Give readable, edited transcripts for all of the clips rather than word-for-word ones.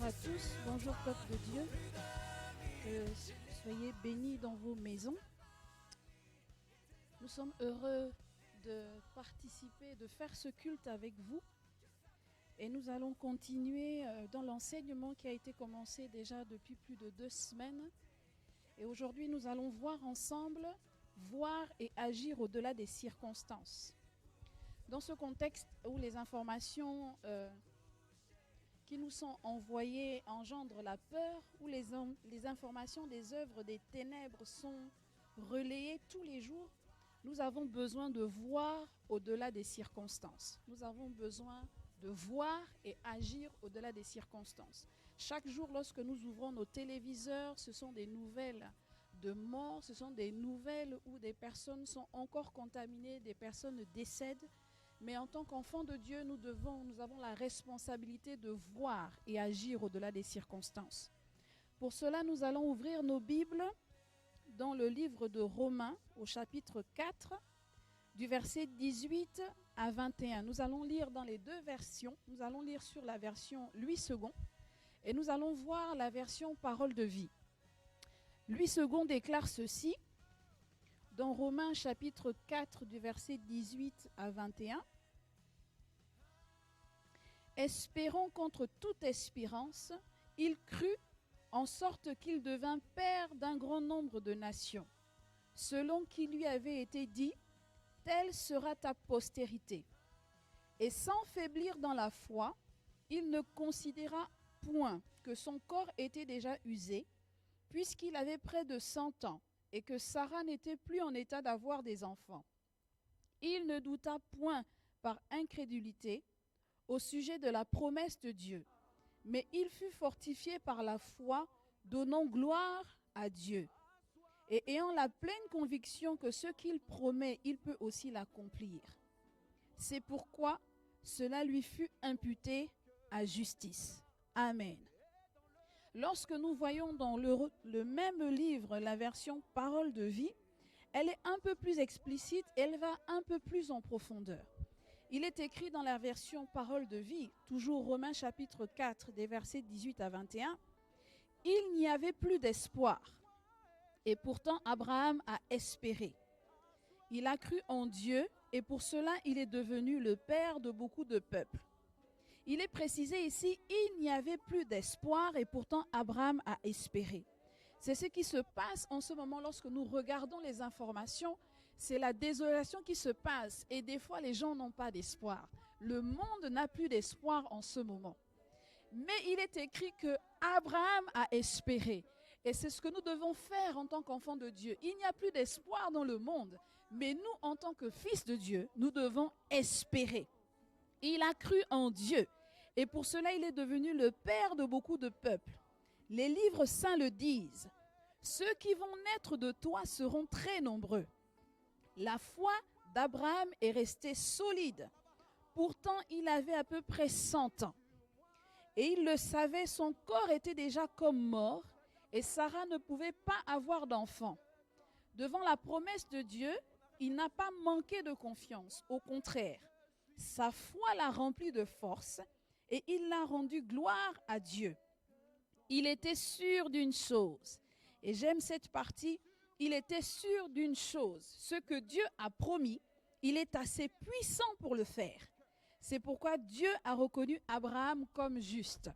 à tous, bonjour peuple de Dieu, que soyez bénis dans vos maisons. Nous sommes heureux de participer, de faire ce culte avec vous et nous allons continuer dans l'enseignement qui a été commencé déjà depuis plus de 2 semaines. Et aujourd'hui nous allons voir ensemble, voir et agir au-delà des circonstances. Dans ce contexte où les informations qui nous sont envoyées engendrent la peur, où les informations des œuvres des ténèbres sont relayées tous les jours, nous avons besoin de voir au-delà des circonstances. Nous avons besoin de voir et agir au-delà des circonstances. Chaque jour, lorsque nous ouvrons nos téléviseurs, ce sont des nouvelles de mort, ce sont des nouvelles où des personnes sont encore contaminées, des personnes décèdent. Mais en tant qu'enfants de Dieu, nous avons la responsabilité de voir et agir au-delà des circonstances. Pour cela, nous allons ouvrir nos Bibles dans le livre de Romains, au chapitre 4, du verset 18 à 21. Nous allons lire dans les deux versions. Nous allons lire sur la version Louis II et nous allons voir la version Parole de vie. Louis II déclare ceci. Dans Romains chapitre 4 du verset 18 à 21, « Espérons contre toute espérance, il crut en sorte qu'il devint père d'un grand nombre de nations, selon qu'il lui avait été dit, telle sera ta postérité. Et sans faiblir dans la foi, il ne considéra point que son corps était déjà usé, puisqu'il avait près de 100 ans, et que Sarah n'était plus en état d'avoir des enfants. Il ne douta point par incrédulité au sujet de la promesse de Dieu, mais il fut fortifié par la foi, donnant gloire à Dieu, et ayant la pleine conviction que ce qu'il promet, il peut aussi l'accomplir. C'est pourquoi cela lui fut imputé à justice. Amen. Lorsque nous voyons dans le même livre la version Parole de vie, elle est un peu plus explicite, elle va un peu plus en profondeur. Il est écrit dans la version Parole de vie, toujours Romains chapitre 4, des versets 18 à 21, « Il n'y avait plus d'espoir, et pourtant Abraham a espéré. Il a cru en Dieu, et pour cela il est devenu le père de beaucoup de peuples. » Il est précisé ici, il n'y avait plus d'espoir et pourtant Abraham a espéré. C'est ce qui se passe en ce moment lorsque nous regardons les informations. C'est la désolation qui se passe et des fois les gens n'ont pas d'espoir. Le monde n'a plus d'espoir en ce moment. Mais il est écrit que Abraham a espéré. Et c'est ce que nous devons faire en tant qu'enfants de Dieu. Il n'y a plus d'espoir dans le monde. Mais nous, en tant que fils de Dieu, nous devons espérer. Il a cru en Dieu et pour cela il est devenu le père de beaucoup de peuples. Les livres saints le disent. Ceux qui vont naître de toi seront très nombreux. La foi d'Abraham est restée solide. Pourtant il avait à peu près 100 ans. Et il le savait, son corps était déjà comme mort et Sarah ne pouvait pas avoir d'enfant. Devant la promesse de Dieu, il n'a pas manqué de confiance. Au contraire, sa foi l'a rempli de force et il l'a rendu gloire à Dieu. Il était sûr d'une chose, et j'aime cette partie, il était sûr d'une chose, ce que Dieu a promis, il est assez puissant pour le faire. C'est pourquoi Dieu a reconnu Abraham comme juste.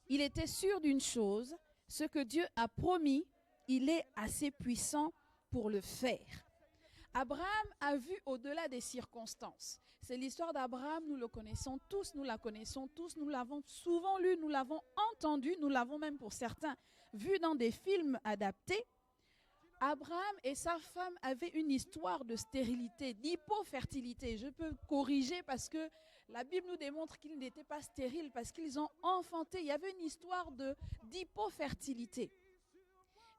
Il était sûr d'une chose, ce que Dieu a promis, il est assez puissant pour le faire. Abraham a vu au-delà des circonstances. C'est l'histoire d'Abraham, nous le connaissons tous, nous la connaissons tous, nous l'avons souvent lu, nous l'avons entendu, nous l'avons même pour certains vu dans des films adaptés. Abraham et sa femme avaient une histoire de stérilité, d'hypofertilité. Je peux corriger parce que la Bible nous démontre qu'ils n'étaient pas stériles parce qu'ils ont enfanté. Il y avait une histoire d'hypofertilité.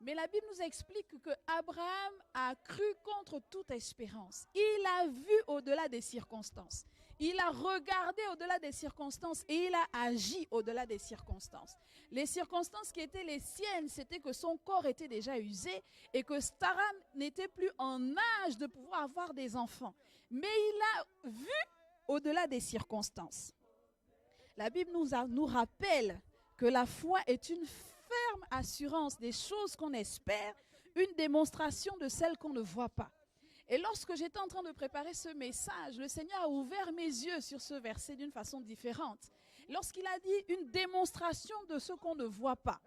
Mais la Bible nous explique que Abraham a cru contre toute espérance. Il a vu au-delà des circonstances. Il a regardé au-delà des circonstances et il a agi au-delà des circonstances. Les circonstances qui étaient les siennes, c'était que son corps était déjà usé et que Sarah n'était plus en âge de pouvoir avoir des enfants. Mais il a vu au-delà des circonstances. La Bible nous rappelle que la foi est une ferme assurance des choses qu'on espère, une démonstration de celles qu'on ne voit pas. Et lorsque j'étais en train de préparer ce message, le Seigneur a ouvert mes yeux sur ce verset d'une façon différente. Lorsqu'il a dit une démonstration de ce qu'on ne voit pas.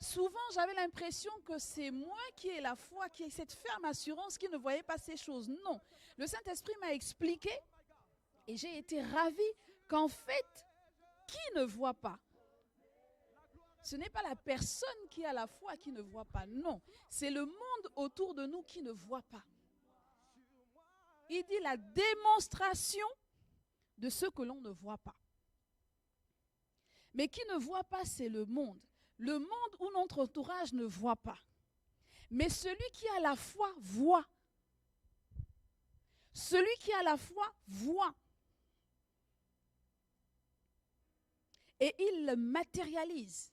Souvent, j'avais l'impression que c'est moi qui ai la foi, qui ai cette ferme assurance, qui ne voyait pas ces choses. Non, le Saint-Esprit m'a expliqué et j'ai été ravie qu'en fait, qui ne voit pas? Ce n'est pas la personne qui a la foi qui ne voit pas, non. C'est le monde autour de nous qui ne voit pas. Il dit la démonstration de ce que l'on ne voit pas. Mais qui ne voit pas, c'est le monde. Le monde où notre entourage ne voit pas. Mais celui qui a la foi voit. Celui qui a la foi voit. Et il le matérialise.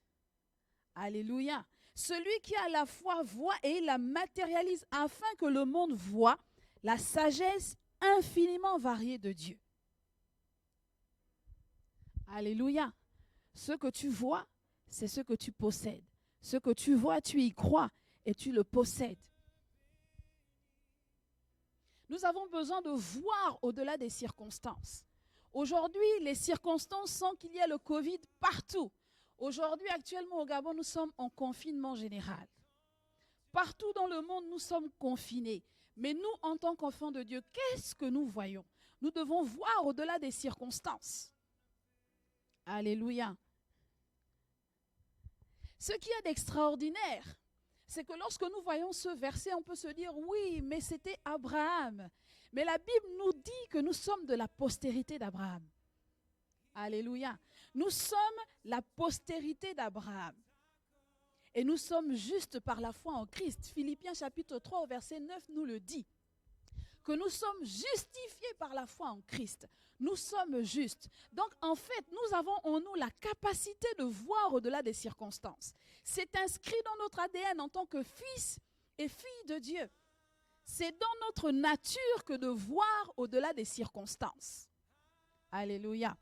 Alléluia. Celui qui a la foi voit et il la matérialise afin que le monde voit la sagesse infiniment variée de Dieu. Alléluia. Ce que tu vois, c'est ce que tu possèdes. Ce que tu vois, tu y crois et tu le possèdes. Nous avons besoin de voir au-delà des circonstances. Aujourd'hui, les circonstances sont qu'il y a le Covid partout. Aujourd'hui, actuellement au Gabon, nous sommes en confinement général. Partout dans le monde, nous sommes confinés. Mais nous, en tant qu'enfants de Dieu, qu'est-ce que nous voyons? Nous devons voir au-delà des circonstances. Alléluia. Ce qu'il y a d'extraordinaire, c'est que lorsque nous voyons ce verset, on peut se dire, oui, mais c'était Abraham. Mais la Bible nous dit que nous sommes de la postérité d'Abraham. Alléluia. Nous sommes la postérité d'Abraham. Et nous sommes justes par la foi en Christ. Philippiens chapitre 3 au verset 9 nous le dit. Que nous sommes justifiés par la foi en Christ. Nous sommes justes. Donc en fait, nous avons en nous la capacité de voir au-delà des circonstances. C'est inscrit dans notre ADN en tant que fils et filles de Dieu. C'est dans notre nature que de voir au-delà des circonstances. Alléluia.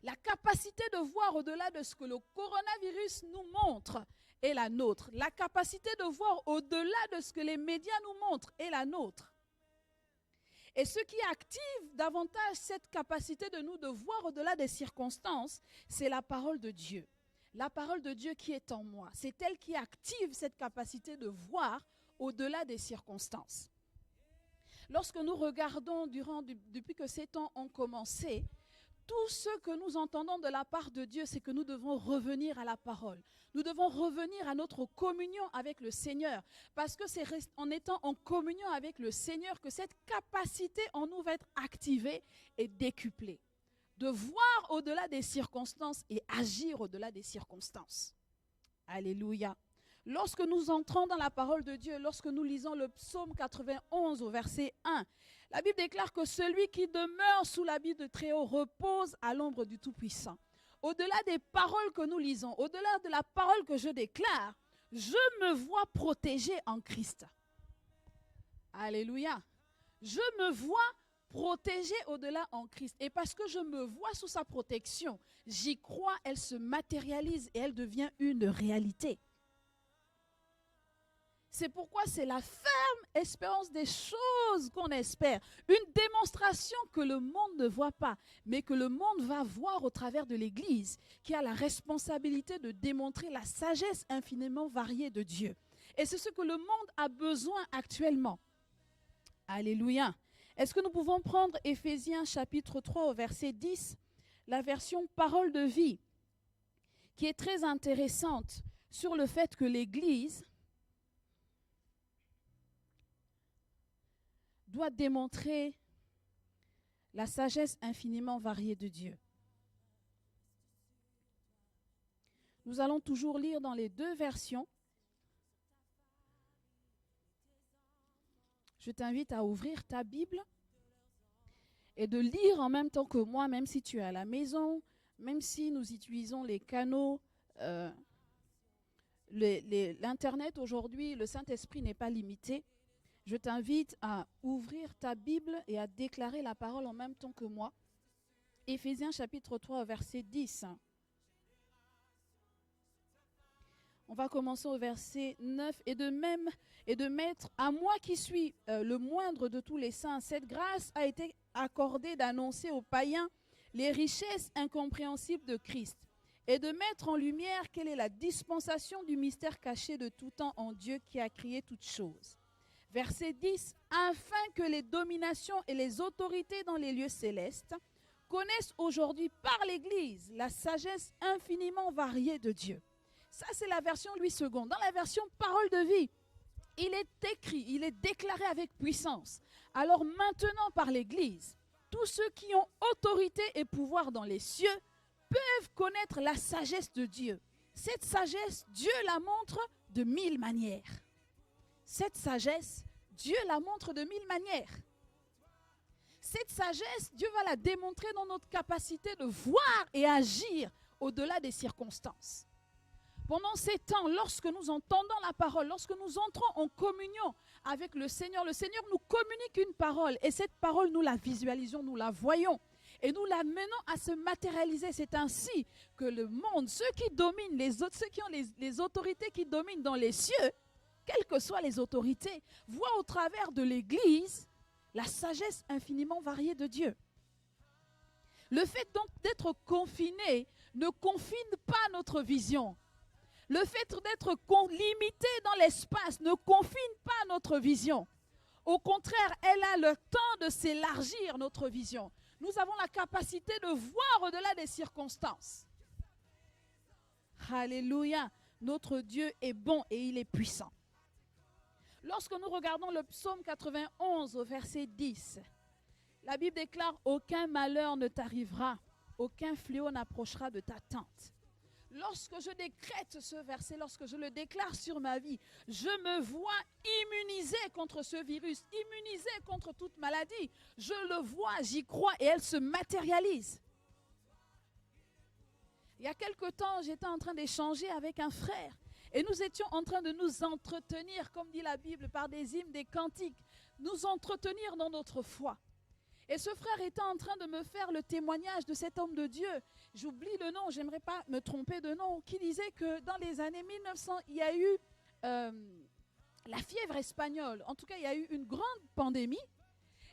La capacité de voir au-delà de ce que le coronavirus nous montre est la nôtre. La capacité de voir au-delà de ce que les médias nous montrent est la nôtre. Et ce qui active davantage cette capacité de nous de voir au-delà des circonstances, c'est la parole de Dieu. La parole de Dieu qui est en moi. C'est elle qui active cette capacité de voir au-delà des circonstances. Lorsque nous regardons depuis que ces temps ont commencé, tout ce que nous entendons de la part de Dieu, c'est que nous devons revenir à la parole. Nous devons revenir à notre communion avec le Seigneur. Parce que c'est en étant en communion avec le Seigneur que cette capacité en nous va être activée et décuplée. De voir au-delà des circonstances et agir au-delà des circonstances. Alléluia. Lorsque nous entrons dans la parole de Dieu, lorsque nous lisons le psaume 91 au verset 1, la Bible déclare que celui qui demeure sous l'habit de Très-Haut repose à l'ombre du Tout-Puissant. Au-delà des paroles que nous lisons, au-delà de la parole que je déclare, je me vois protégé en Christ. Alléluia. Je me vois protégé au-delà en Christ. Et parce que je me vois sous sa protection, j'y crois, elle se matérialise et elle devient une réalité. C'est pourquoi c'est la ferme espérance des choses qu'on espère. Une démonstration que le monde ne voit pas, mais que le monde va voir au travers de l'Église, qui a la responsabilité de démontrer la sagesse infiniment variée de Dieu. Et c'est ce que le monde a besoin actuellement. Alléluia. Est-ce que nous pouvons prendre Éphésiens chapitre 3 au verset 10, la version parole de vie, qui est très intéressante sur le fait que l'Église doit démontrer la sagesse infiniment variée de Dieu. Nous allons toujours lire dans les deux versions. Je t'invite à ouvrir ta Bible et de lire en même temps que moi, même si tu es à la maison, même si nous utilisons les canaux, l'Internet aujourd'hui, le Saint-Esprit n'est pas limité. Je t'invite à ouvrir ta Bible et à déclarer la parole en même temps que moi. Éphésiens chapitre 3, verset 10. On va commencer au verset 9. Et de mettre à moi qui suis le moindre de tous les saints, cette grâce a été accordée d'annoncer aux païens les richesses incompréhensibles de Christ et de mettre en lumière quelle est la dispensation du mystère caché de tout temps en Dieu qui a créé toutes choses. Verset 10, afin que les dominations et les autorités dans les lieux célestes connaissent aujourd'hui par l'Église la sagesse infiniment variée de Dieu. Ça, c'est la version Louis II. Dans la version Parole de vie, il est écrit, il est déclaré avec puissance. Alors maintenant, par l'Église, tous ceux qui ont autorité et pouvoir dans les cieux peuvent connaître la sagesse de Dieu. Cette sagesse, Dieu la montre de 1000 manières. Cette sagesse, Dieu la montre de 1000 manières. Cette sagesse, Dieu va la démontrer dans notre capacité de voir et agir au-delà des circonstances. Pendant ces temps, lorsque nous entendons la parole, lorsque nous entrons en communion avec le Seigneur nous communique une parole et cette parole, nous la visualisons, nous la voyons et nous la menons à se matérialiser. C'est ainsi que le monde, ceux qui dominent, ceux qui ont les autorités qui dominent dans les cieux, quelles que soient les autorités, voient au travers de l'Église la sagesse infiniment variée de Dieu. Le fait donc d'être confiné ne confine pas notre vision. Le fait d'être limité dans l'espace ne confine pas notre vision. Au contraire, elle a le temps de s'élargir, notre vision. Nous avons la capacité de voir au-delà des circonstances. Alléluia. Notre Dieu est bon et il est puissant. Lorsque nous regardons le psaume 91 au verset 10, la Bible déclare « Aucun malheur ne t'arrivera, aucun fléau n'approchera de ta tente ». Lorsque je décrète ce verset, lorsque je le déclare sur ma vie, je me vois immunisé contre ce virus, immunisé contre toute maladie. Je le vois, j'y crois et elle se matérialise. Il y a quelque temps, j'étais en train d'échanger avec un frère et nous étions en train de nous entretenir, comme dit la Bible, par des hymnes, des cantiques, nous entretenir dans notre foi. Et ce frère était en train de me faire le témoignage de cet homme de Dieu. J'oublie le nom, j'aimerais pas me tromper de nom, qui disait que dans les années 1900, il y a eu la fièvre espagnole. En tout cas, il y a eu une grande pandémie.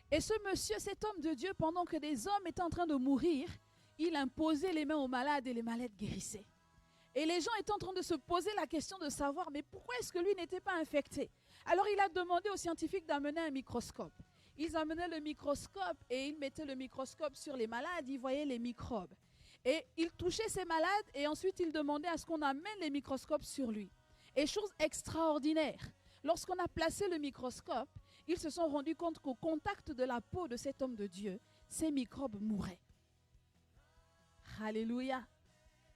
Et ce monsieur, cet homme de Dieu, pendant que des hommes étaient en train de mourir, il imposait les mains aux malades et les malades guérissaient. Et les gens étaient en train de se poser la question de savoir, mais pourquoi est-ce que lui n'était pas infecté? Alors il a demandé aux scientifiques d'amener un microscope. Ils amenaient le microscope et ils mettaient le microscope sur les malades, ils voyaient les microbes. Et ils touchaient ces malades et ensuite ils demandaient à ce qu'on amène les microscopes sur lui. Et chose extraordinaire, lorsqu'on a placé le microscope, ils se sont rendus compte qu'au contact de la peau de cet homme de Dieu, ces microbes mouraient. Alléluia.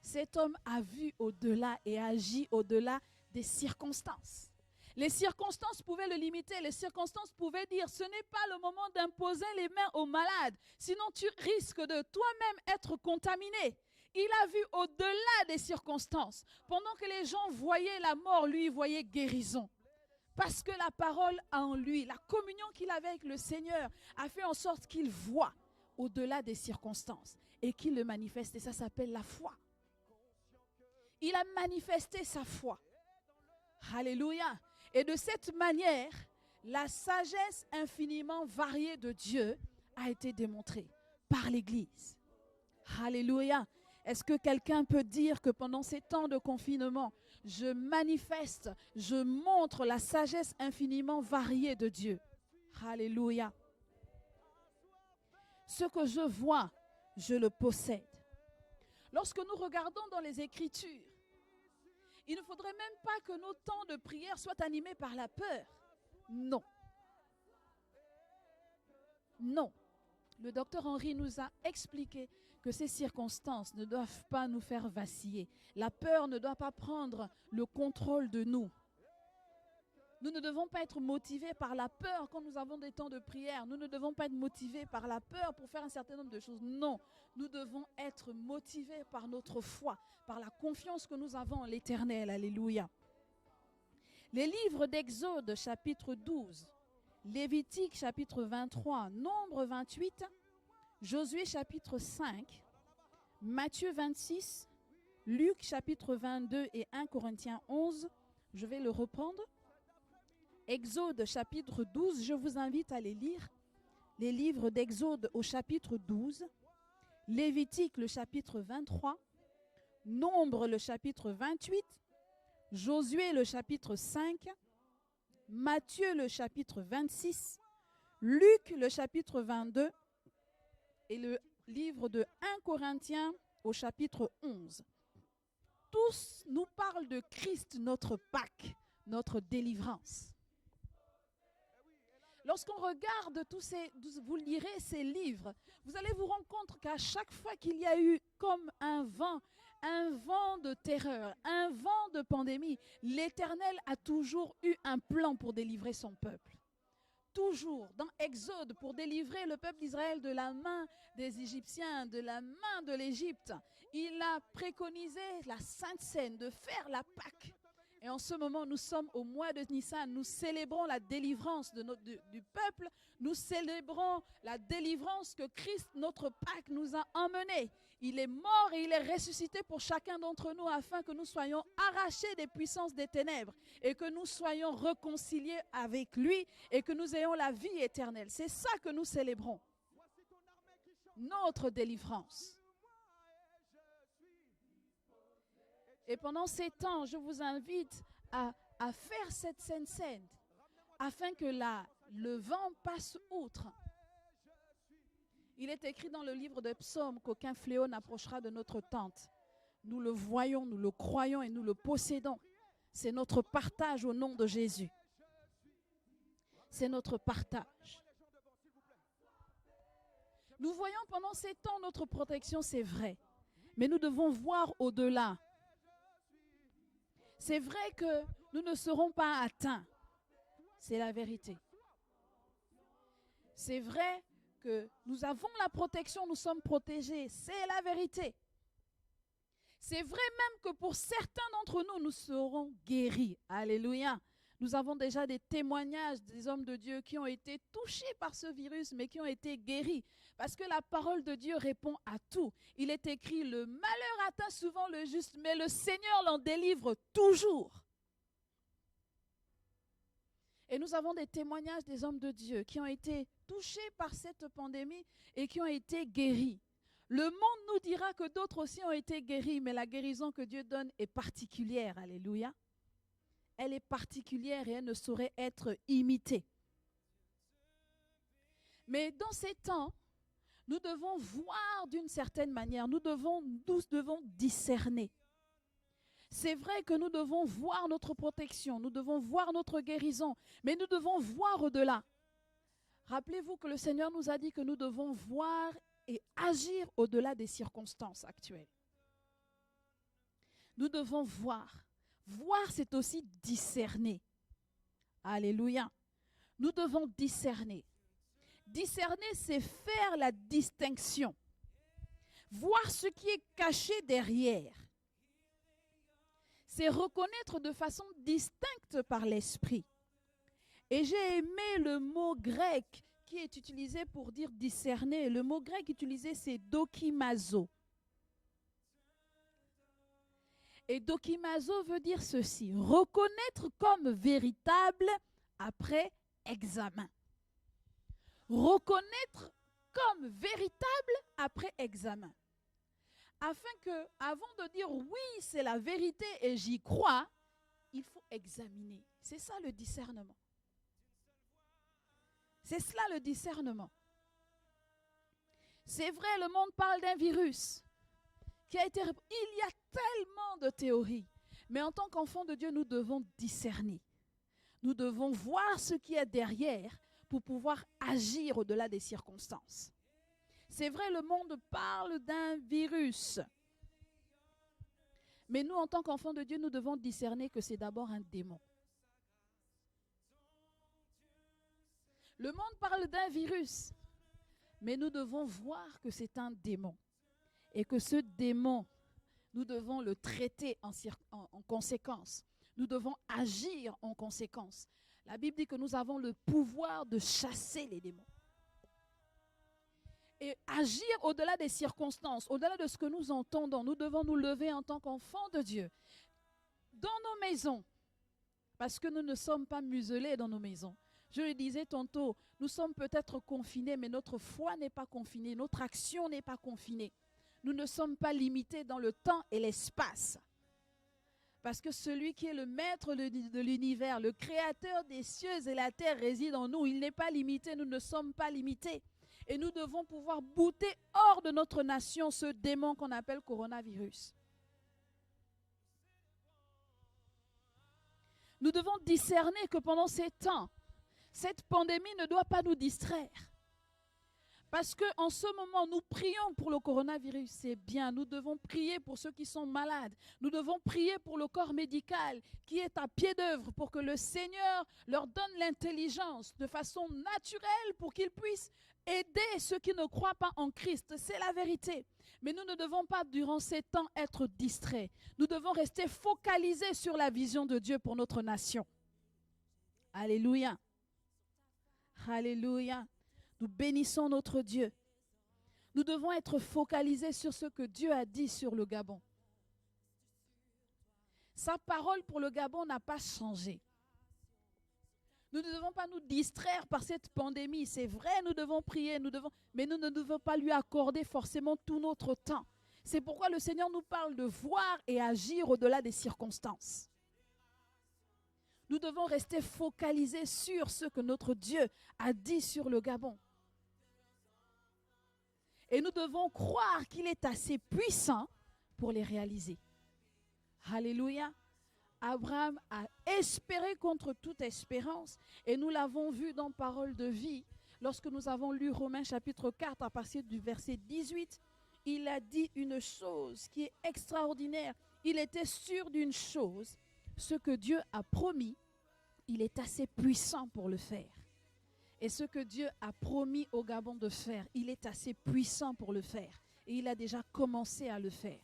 Cet homme a vu au-delà et agi au-delà des circonstances. Les circonstances pouvaient le limiter, les circonstances pouvaient dire ce n'est pas le moment d'imposer les mains aux malades, sinon tu risques de toi-même être contaminé. Il a vu au-delà des circonstances. Pendant que les gens voyaient la mort, lui il voyait guérison. Parce que la parole en lui, la communion qu'il avait avec le Seigneur a fait en sorte qu'il voit au-delà des circonstances et qu'il le manifeste. Et ça s'appelle la foi. Il a manifesté sa foi. Alléluia. Et de cette manière, la sagesse infiniment variée de Dieu a été démontrée par l'Église. Alléluia. Est-ce que quelqu'un peut dire que pendant ces temps de confinement, je manifeste, je montre la sagesse infiniment variée de Dieu? Alléluia. Ce que je vois, je le possède. Lorsque nous regardons dans les Écritures, il ne faudrait même pas que nos temps de prière soient animés par la peur. Non. Non. Le docteur Henry nous a expliqué que ces circonstances ne doivent pas nous faire vaciller. La peur ne doit pas prendre le contrôle de nous. Nous ne devons pas être motivés par la peur quand nous avons des temps de prière. Nous ne devons pas être motivés par la peur pour faire un certain nombre de choses. Non, nous devons être motivés par notre foi, par la confiance que nous avons en l'Éternel. Alléluia. Les livres d'Exode, chapitre 12, Lévitique, chapitre 23, Nombre 28, Josué, chapitre 5, Matthieu 26 Luc chapitre 22 et 1 Corinthiens 11, je vais le reprendre. Exode chapitre 12, je vous invite à les lire. Les livres d'Exode au chapitre 12, Lévitique le chapitre 23, Nombre le chapitre 28, Josué le chapitre 5, Matthieu le chapitre 26, Luc le chapitre 22 et le livre de 1 Corinthiens au chapitre 11. Tous nous parlent de Christ, notre Pâque, notre délivrance. Lorsqu'on regarde vous lirez ces livres, vous allez vous rendre compte qu'à chaque fois qu'il y a eu comme un vent de terreur, un vent de pandémie, l'Éternel a toujours eu un plan pour délivrer son peuple. Toujours, dans Exode, pour délivrer le peuple d'Israël de la main des Égyptiens, de la main de l'Égypte, il a préconisé la Sainte Seine de faire la Pâque. Et en ce moment, nous sommes au mois de Nissan, nous célébrons la délivrance du peuple, nous célébrons la délivrance que Christ, notre Pâque, nous a emmenée. Il est mort et il est ressuscité pour chacun d'entre nous afin que nous soyons arrachés des puissances des ténèbres et que nous soyons réconciliés avec lui et que nous ayons la vie éternelle. C'est ça que nous célébrons, notre délivrance. Et pendant ces temps, je vous invite à faire cette Sainte Seine afin que le vent passe outre. Il est écrit dans le livre de Psaumes qu'aucun fléau n'approchera de notre tente. Nous le voyons, nous le croyons et nous le possédons. C'est notre partage au nom de Jésus. C'est notre partage. Nous voyons pendant ces temps notre protection, c'est vrai. Mais nous devons voir au-delà. C'est vrai que nous ne serons pas atteints. C'est la vérité. C'est vrai que nous avons la protection, nous sommes protégés. C'est la vérité. C'est vrai même que pour certains d'entre nous, nous serons guéris. Alléluia. Nous avons déjà des témoignages des hommes de Dieu qui ont été touchés par ce virus, mais qui ont été guéris. Parce que la parole de Dieu répond à tout. Il est écrit, le malheur atteint souvent le juste, mais le Seigneur l'en délivre toujours. Et nous avons des témoignages des hommes de Dieu qui ont été touchés par cette pandémie et qui ont été guéris. Le monde nous dira que d'autres aussi ont été guéris, mais la guérison que Dieu donne est particulière. Alléluia. Elle est particulière et elle ne saurait être imitée. Mais dans ces temps, nous devons voir d'une certaine manière, nous devons discerner. C'est vrai que nous devons voir notre protection, nous devons voir notre guérison, mais nous devons voir au-delà. Rappelez-vous que le Seigneur nous a dit que nous devons voir et agir au-delà des circonstances actuelles. Nous devons voir. Voir, c'est aussi discerner. Alléluia. Nous devons discerner. Discerner, c'est faire la distinction. Voir ce qui est caché derrière. C'est reconnaître de façon distincte par l'esprit. Et j'ai aimé le mot grec qui est utilisé pour dire discerner. Le mot grec utilisé, c'est dokimazo. Et dokimazo veut dire ceci, reconnaître comme véritable après examen. Reconnaître comme véritable après examen. Afin que, avant de dire oui, c'est la vérité et j'y crois, il faut examiner. C'est ça le discernement. C'est cela le discernement. C'est vrai, le monde parle d'un virus qui a été... Il y a tellement de théories. Mais en tant qu'enfants de Dieu, nous devons discerner. Nous devons voir ce qui est derrière pour pouvoir agir au-delà des circonstances. C'est vrai, le monde parle d'un virus. Mais nous, en tant qu'enfants de Dieu, nous devons discerner que c'est d'abord un démon. Le monde parle d'un virus. Mais nous devons voir que c'est un démon. Et que ce démon, nous devons le traiter en conséquence. Nous devons agir en conséquence. La Bible dit que nous avons le pouvoir de chasser les démons. et agir au-delà des circonstances, au-delà de ce que nous entendons. Nous devons nous lever en tant qu'enfants de Dieu, dans nos maisons, parce que nous ne sommes pas muselés dans nos maisons. Je le disais tantôt, nous sommes peut-être confinés, mais notre foi n'est pas confinée, notre action n'est pas confinée. Nous ne sommes pas limités dans le temps et l'espace. Parce que celui qui est le maître de l'univers, le créateur des cieux et la terre réside en nous. Il n'est pas limité, nous ne sommes pas limités. Et nous devons pouvoir bouter hors de notre nation ce démon qu'on appelle coronavirus. Nous devons discerner que pendant ces temps, cette pandémie ne doit pas nous distraire. Parce qu'en ce moment, nous prions pour le coronavirus, c'est bien. Nous devons prier pour ceux qui sont malades. Nous devons prier pour le corps médical qui est à pied d'œuvre pour que le Seigneur leur donne l'intelligence de façon naturelle pour qu'ils puissent aider ceux qui ne croient pas en Christ. C'est la vérité. Mais nous ne devons pas, durant ces temps, être distraits. Nous devons rester focalisés sur la vision de Dieu pour notre nation. Alléluia. Alléluia. Nous bénissons notre Dieu. Nous devons être focalisés sur ce que Dieu a dit sur le Gabon. Sa parole pour le Gabon n'a pas changé. Nous ne devons pas nous distraire par cette pandémie. C'est vrai, nous devons prier, mais nous ne devons pas lui accorder forcément tout notre temps. C'est pourquoi le Seigneur nous parle de voir et agir au-delà des circonstances. Nous devons rester focalisés sur ce que notre Dieu a dit sur le Gabon. Et nous devons croire qu'il est assez puissant pour les réaliser. Alléluia. Abraham a espéré contre toute espérance. Et nous l'avons vu dans Parole de vie. Lorsque nous avons lu Romains chapitre 4 à partir du verset 18, il a dit une chose qui est extraordinaire. Il était sûr d'une chose. Ce que Dieu a promis, il est assez puissant pour le faire. Et ce que Dieu a promis au Gabon de faire, il est assez puissant pour le faire. Et il a déjà commencé à le faire.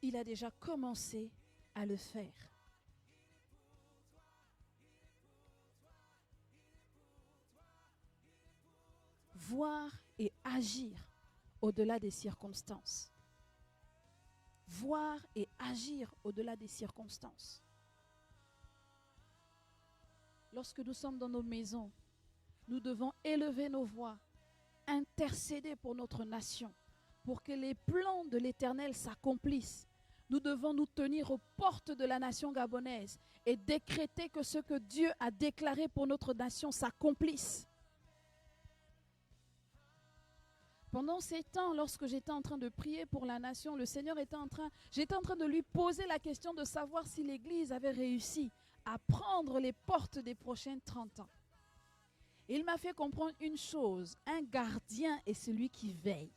Il a déjà commencé à le faire. Voir et agir au-delà des circonstances. Voir et agir au-delà des circonstances. Lorsque nous sommes dans nos maisons, nous devons élever nos voix, intercéder pour notre nation, pour que les plans de l'Éternel s'accomplissent. Nous devons nous tenir aux portes de la nation gabonaise et décréter que ce que Dieu a déclaré pour notre nation s'accomplisse. Pendant ces temps, lorsque j'étais en train de prier pour la nation, le Seigneur j'étais en train de lui poser la question de savoir si l'Église avait réussi à prendre les portes des prochains 30 ans. Et il m'a fait comprendre une chose, un gardien est celui qui veille.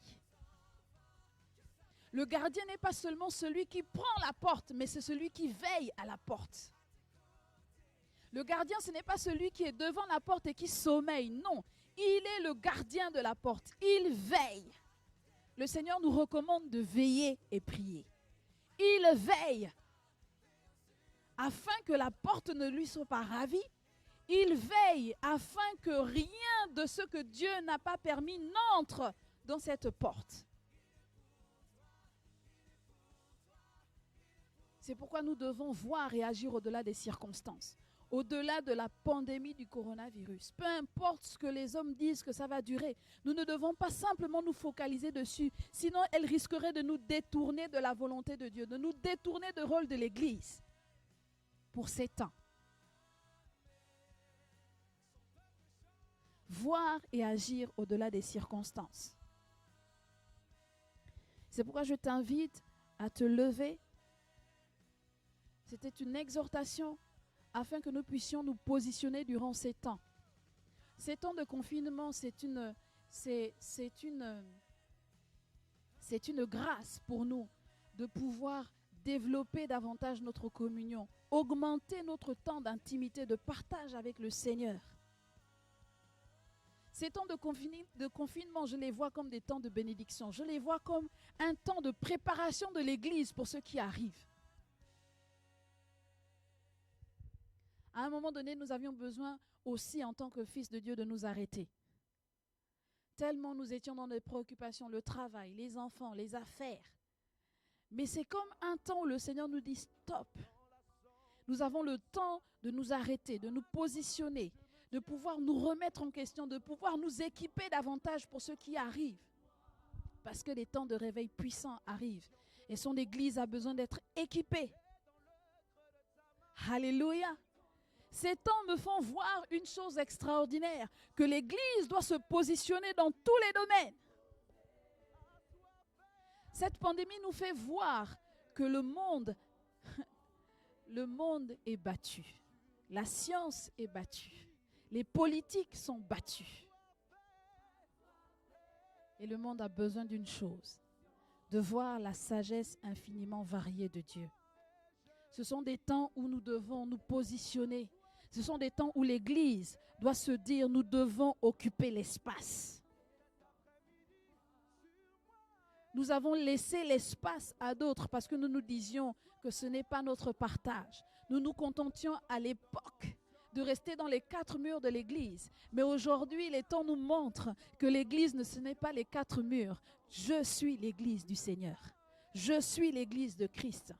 Le gardien n'est pas seulement celui qui prend la porte, mais c'est celui qui veille à la porte. Le gardien, ce n'est pas celui qui est devant la porte et qui sommeille, non. Il est le gardien de la porte, il veille. Le Seigneur nous recommande de veiller et prier. Il veille afin que la porte ne lui soit pas ravie. Il veille afin que rien de ce que Dieu n'a pas permis n'entre dans cette porte. C'est pourquoi nous devons voir et agir au-delà des circonstances, au-delà de la pandémie du coronavirus. Peu importe ce que les hommes disent que ça va durer, nous ne devons pas simplement nous focaliser dessus, sinon elle risquerait de nous détourner de la volonté de Dieu, de nous détourner du rôle de l'Église pour ces temps. Voir et agir au-delà des circonstances. C'est pourquoi je t'invite à te lever. C'était une exhortation afin que nous puissions nous positionner durant ces temps. Ces temps de confinement, c'est une grâce pour nous de pouvoir développer davantage notre communion, augmenter notre temps d'intimité, de partage avec le Seigneur. Ces temps de confinement, je les vois comme des temps de bénédiction. Je les vois comme un temps de préparation de l'Église pour ceux qui arrivent. À un moment donné, nous avions besoin aussi, en tant que fils de Dieu, de nous arrêter. Tellement nous étions dans des préoccupations, le travail, les enfants, les affaires. Mais c'est comme un temps où le Seigneur nous dit stop. Nous avons le temps de nous arrêter, de nous positionner, de pouvoir nous remettre en question, de pouvoir nous équiper davantage pour ce qui arrive. Parce que les temps de réveil puissants arrivent. Et son Église a besoin d'être équipée. Alléluia. Ces temps me font voir une chose extraordinaire, que l'Église doit se positionner dans tous les domaines. Cette pandémie nous fait voir que le monde est battu. La science est battue. Les politiques sont battues. Et le monde a besoin d'une chose, de voir la sagesse infiniment variée de Dieu. Ce sont des temps où nous devons nous positionner. Ce sont des temps où l'Église doit se dire, nous devons occuper l'espace. Nous avons laissé l'espace à d'autres parce que nous nous disions que ce n'est pas notre partage. Nous nous contentions à l'époque de rester dans les 4 murs de l'Église. Mais aujourd'hui, les temps nous montrent que l'Église, ce n'est pas les 4 murs. Je suis l'Église du Seigneur. Je suis l'Église de Christ.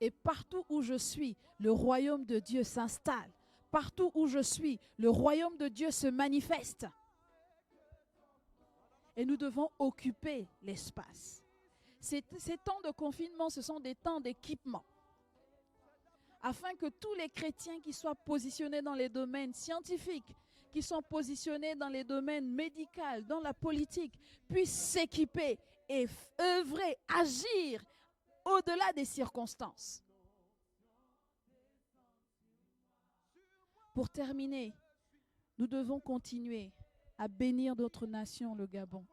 Et partout où je suis, le royaume de Dieu s'installe. Partout où je suis, le royaume de Dieu se manifeste. Et nous devons occuper l'espace. Ces temps de confinement, ce sont des temps d'équipement. Afin que tous les chrétiens qui soient positionnés dans les domaines scientifiques, qui sont positionnés dans les domaines médicaux, dans la politique, puissent s'équiper et œuvrer, agir au-delà des circonstances. Pour terminer, nous devons continuer à bénir notre nation, le Gabon.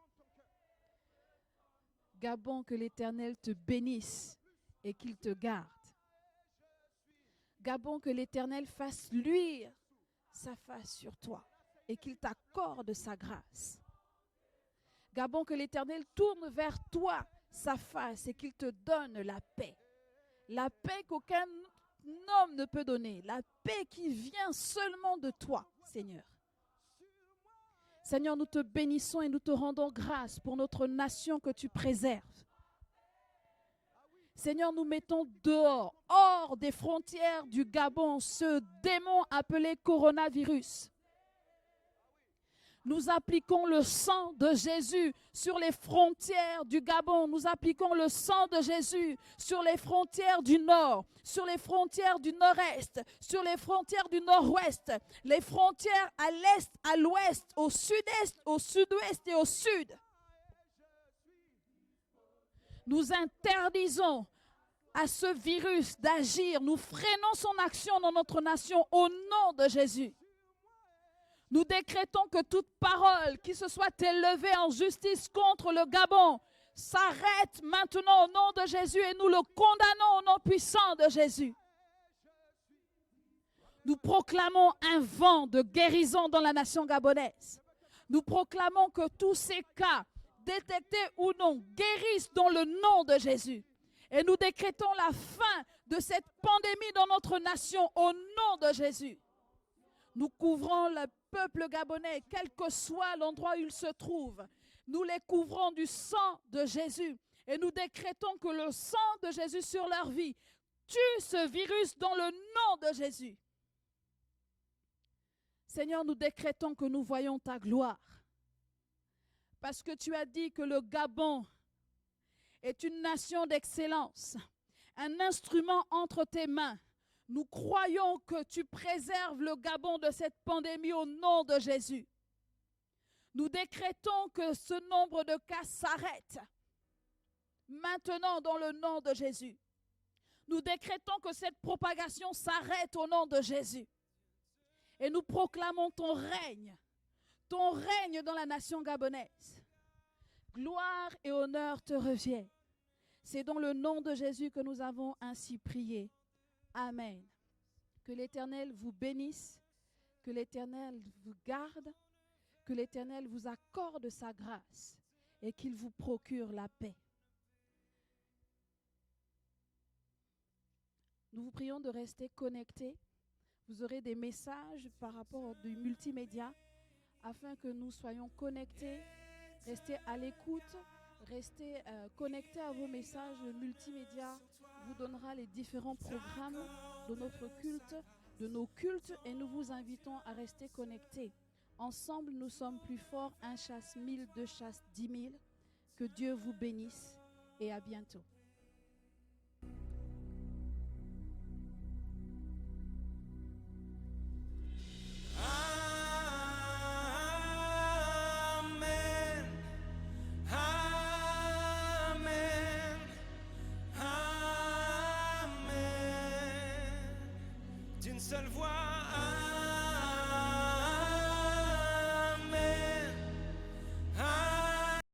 Gabon, que l'Éternel te bénisse et qu'il te garde. Gabon, que l'Éternel fasse luire sa face sur toi et qu'il t'accorde sa grâce. Gabon, que l'Éternel tourne vers toi sa face et qu'il te donne la paix. La paix qu'aucun homme ne peut donner. La paix qui vient seulement de toi, Seigneur. Seigneur, nous te bénissons et nous te rendons grâce pour notre nation que tu préserves. Seigneur, nous mettons dehors, hors des frontières du Gabon, ce démon appelé coronavirus. Nous appliquons le sang de Jésus sur les frontières du Gabon. Nous appliquons le sang de Jésus sur les frontières du nord, sur les frontières du nord-est, sur les frontières du nord-ouest, les frontières à l'est, à l'ouest, au sud-est, au sud-ouest et au sud. Nous interdisons à ce virus d'agir. Nous freinons son action dans notre nation au nom de Jésus. Nous décrétons que toute parole qui se soit élevée en justice contre le Gabon s'arrête maintenant au nom de Jésus et nous le condamnons au nom puissant de Jésus. Nous proclamons un vent de guérison dans la nation gabonaise. Nous proclamons que tous ces cas, détectés ou non, guérissent dans le nom de Jésus. Et nous décrétons la fin de cette pandémie dans notre nation au nom de Jésus. Nous couvrons le peuple gabonais, quel que soit l'endroit où il se trouve. Nous les couvrons du sang de Jésus. Et nous décrétons que le sang de Jésus sur leur vie tue ce virus dans le nom de Jésus. Seigneur, nous décrétons que nous voyons ta gloire. Parce que tu as dit que le Gabon est une nation d'excellence, un instrument entre tes mains. Nous croyons que tu préserves le Gabon de cette pandémie au nom de Jésus. Nous décrétons que ce nombre de cas s'arrête maintenant dans le nom de Jésus. Nous décrétons que cette propagation s'arrête au nom de Jésus. Et nous proclamons ton règne dans la nation gabonaise. Gloire et honneur te reviennent. C'est dans le nom de Jésus que nous avons ainsi prié. Amen. Que l'Éternel vous bénisse, que l'Éternel vous garde, que l'Éternel vous accorde sa grâce et qu'il vous procure la paix. Nous vous prions de rester connectés Vous aurez des messages par rapport du multimédia afin que nous soyons connectés. Restez à l'écoute, restez connectés à vos messages. Le multimédia vous donnera les différents programmes de notre culte, de nos cultes, et nous vous invitons à rester connectés. Ensemble, nous sommes plus forts. 1 chasse 1000, 2 chasse 10 000. Que Dieu vous bénisse et à bientôt. D'une seule voix.